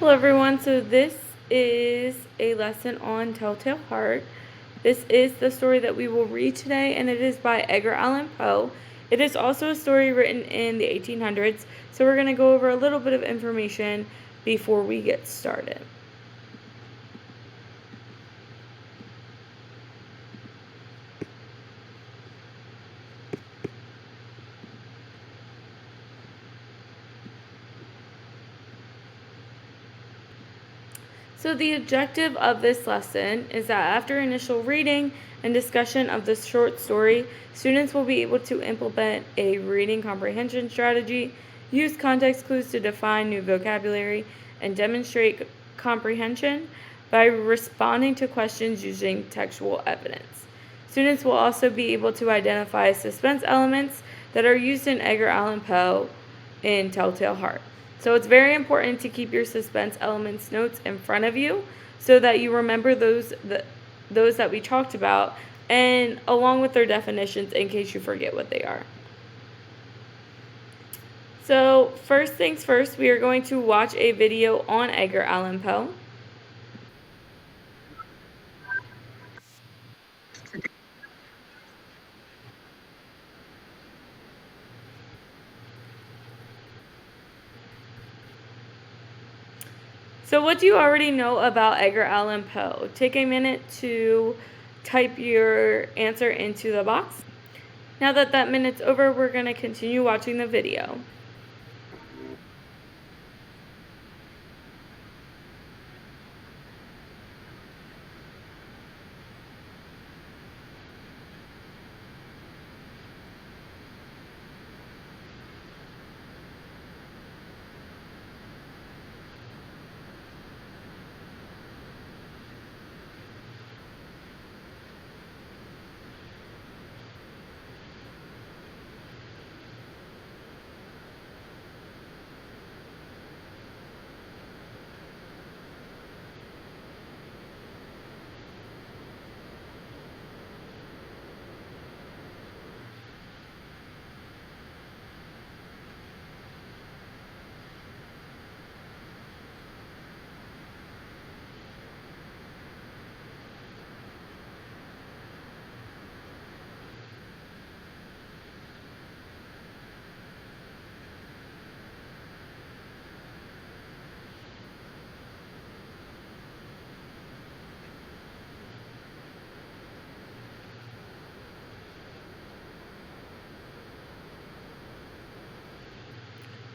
Hello everyone, so this is a lesson on Telltale Heart. This is the story that we will read today, and it is by Edgar Allan Poe. It is also a story written in the 1800s, so we're going to go over a little bit of information before we get started. So the objective of this lesson is that after initial reading and discussion of the short story, students will be able to implement a reading comprehension strategy, use context clues to define new vocabulary, and demonstrate comprehension by responding to questions using textual evidence. Students will also be able to identify suspense elements that are used in Edgar Allan Poe in Telltale Heart. So it's very important to keep your suspense elements notes in front of you so that you remember those that we talked about, and along with their definitions in case you forget what they are. So first things first, we are going to watch a video on Edgar Allan Poe. So what do you already know about Edgar Allan Poe? Take a minute to type your answer into the box. Now that that minute's over, we're going to continue watching the video.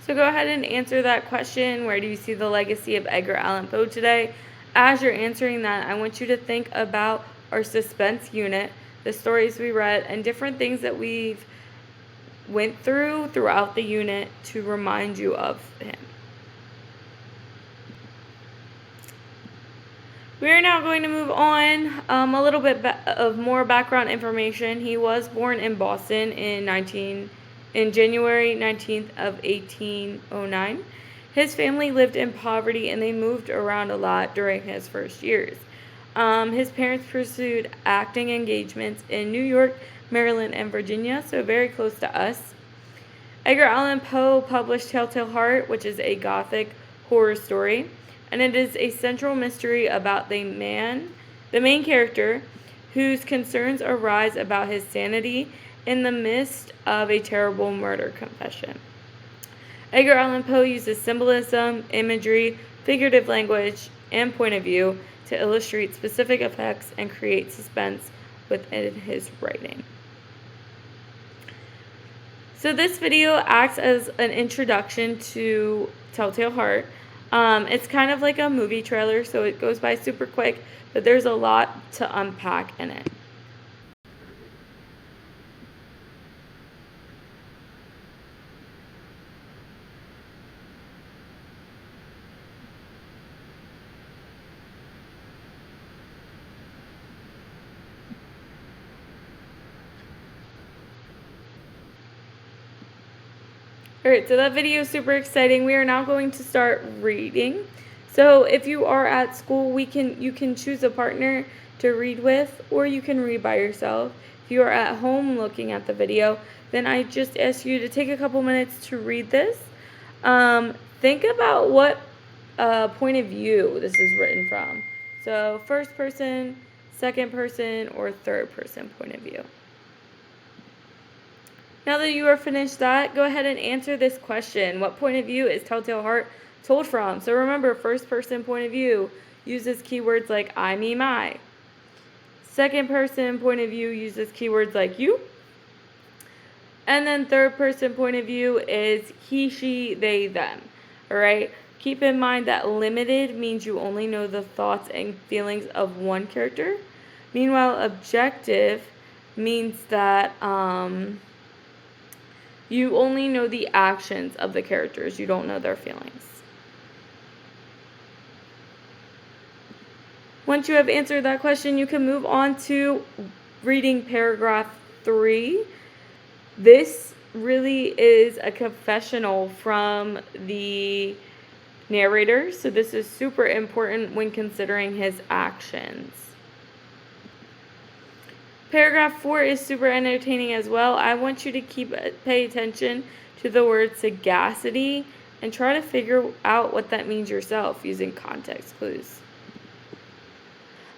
So go ahead and answer that question. Where do you see the legacy of Edgar Allan Poe today? As you're answering that, I want you to think about our suspense unit, the stories we read, and different things that we've went through throughout the unit to remind you of him. We are now going to move on. A little bit of more background information. He was born in Boston in January 19th of 1809. His family lived in poverty and they moved around a lot during his first years. His parents pursued acting engagements in New York, Maryland, and Virginia, so very close to us. Edgar Allan Poe published Telltale Heart, which is a gothic horror story, and it is a central mystery about the main character, whose concerns arise about his sanity in the midst of a terrible murder confession. Edgar Allan Poe uses symbolism, imagery, figurative language, and point of view to illustrate specific effects and create suspense within his writing. So this video acts as an introduction to Telltale Heart. It's kind of like a movie trailer, so it goes by super quick, but there's a lot to unpack in it. Alright, so that video is super exciting. We are now going to start reading. So if you are at school, you can choose a partner to read with, or you can read by yourself. If you are at home looking at the video, then I just ask you to take a couple minutes to read this. Think about what point of view this is written from. So first person, second person, or third person point of view. Now that you are finished that, go ahead and answer this question. What point of view is Telltale Heart told from? So remember, first person point of view uses keywords like I, me, my. Second person point of view uses keywords like you. And then third person point of view is he, she, they, them. All right? Keep in mind that limited means you only know the thoughts and feelings of one character. Meanwhile, objective means that you only know the actions of the characters. You don't know their feelings. Once you have answered that question, you can move on to reading paragraph 3. This really is a confessional from the narrator, so this is super important when considering his actions. Paragraph 4 is super entertaining as well. I want you to pay attention to the word sagacity and try to figure out what that means yourself using context clues.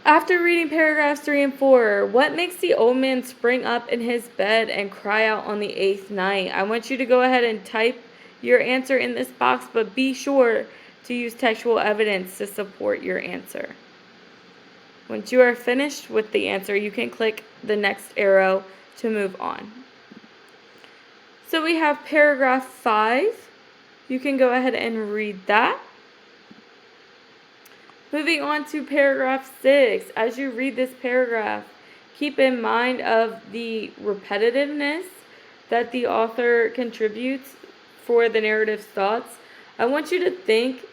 After reading paragraphs 3 and 4, what makes the old man spring up in his bed and cry out on the 8th night? I want you to go ahead and type your answer in this box, but be sure to use textual evidence to support your answer. Once you are finished with the answer, you can click the next arrow to move on. So we have paragraph 5. You can go ahead and read that. Moving on to paragraph 6. As you read this paragraph, keep in mind of the repetitiveness that the author contributes for the narrative's thoughts. I want you to think,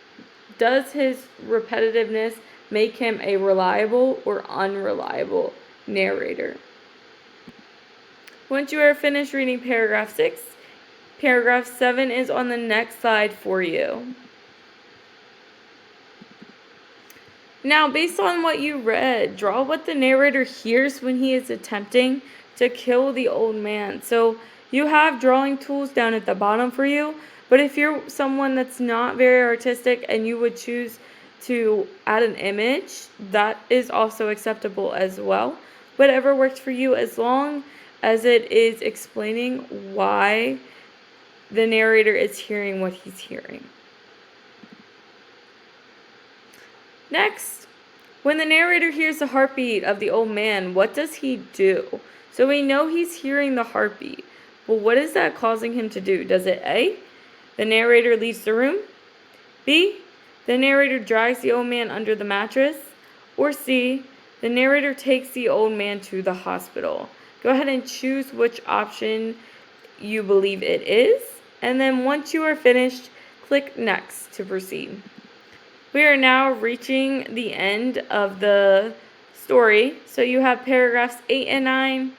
does his repetitiveness make him a reliable or unreliable narrator? Once you are finished reading paragraph 6, paragraph 7 is on the next slide for you. Now, based on what you read, draw what the narrator hears when he is attempting to kill the old man. So you have drawing tools down at the bottom for you, but if you're someone that's not very artistic and you would choose to add an image, that is also acceptable as well. Whatever works for you, as long as it is explaining why the narrator is hearing what he's hearing. Next, when the narrator hears the heartbeat of the old man, what does he do? So we know he's hearing the heartbeat. Well, what is that causing him to do? Does it A, the narrator leaves the room? B, the narrator drags the old man under the mattress? Or C, the narrator takes the old man to the hospital? Go ahead and choose which option you believe it is. And then once you are finished, click Next to proceed. We are now reaching the end of the story. So you have paragraphs 8 and 9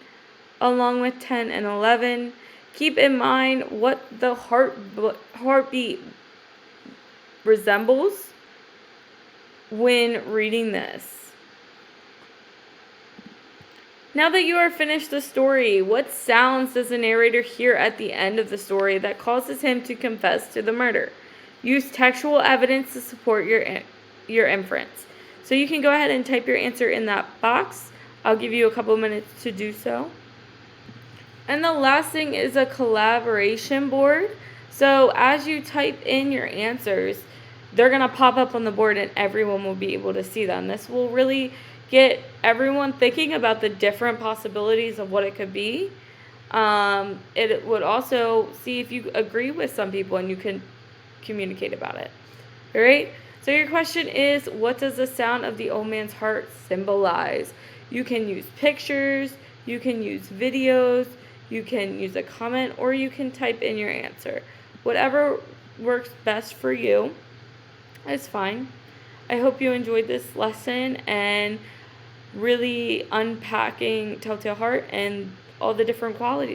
along with 10 and 11. Keep in mind what the heartbeat resembles when reading this. Now that you are finished the story, what sounds does the narrator hear at the end of the story that causes him to confess to the murder? Use textual evidence to support your inference. So you can go ahead and type your answer in that box. I'll give you a couple minutes to do so. And the last thing is a collaboration board. So as you type in your answers, they're going to pop up on the board and everyone will be able to see them. This will really get everyone thinking about the different possibilities of what it could be. It would also see if you agree with some people and you can communicate about it. All right? So your question is, what does the sound of the old man's heart symbolize? You can use pictures, you can use videos, you can use a comment, or you can type in your answer. Whatever works best for you is fine. I hope you enjoyed this lesson and really unpacking Telltale Heart and all the different qualities